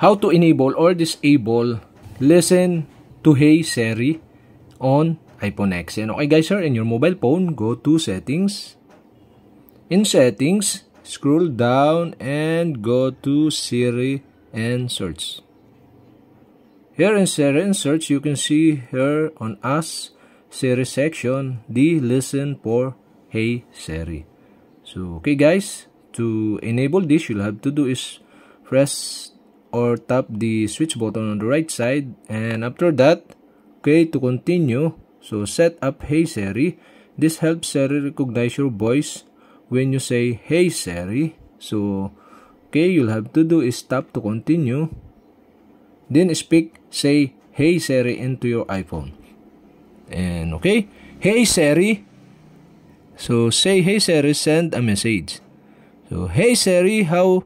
how to enable or disable listen to Hey Siri on iPhone X. And okay guys, sir, in your mobile phone, go to settings. In settings, scroll down and go to Siri and search. Here in Siri and search, you can see here on Ask Siri section, the listen for Hey Siri. So okay guys, to enable this, you'll have to do is press or tap the switch button on the right side, and after that, okay, to continue, so set up Hey Siri. This helps Siri recognize your voice when you say Hey Siri. So okay, you'll have to do is tap to continue, then say Hey Siri into your iPhone. And okay, Hey Siri. So say Hey Siri, send a message. So Hey Siri, how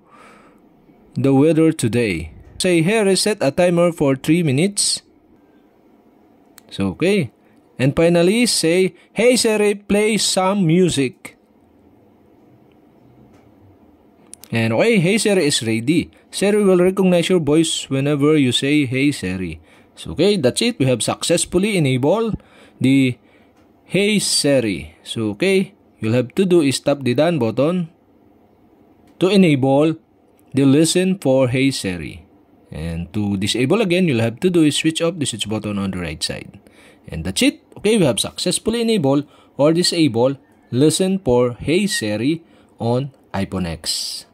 the weather today? Say here, set a timer for 3 minutes. So okay, and finally say Hey Siri, play some music. And okay, Hey Siri is ready. Siri will recognize your voice whenever you say Hey Siri. So okay, that's it. We have successfully enabled the Hey Siri. So okay, you'll have to do is tap the done button to enable the listen for Hey Siri. And to disable again, you'll have to do is switch off the switch button on the right side. And that's it. Okay, we have successfully enabled or disabled listen for Hey Siri on iPhone X.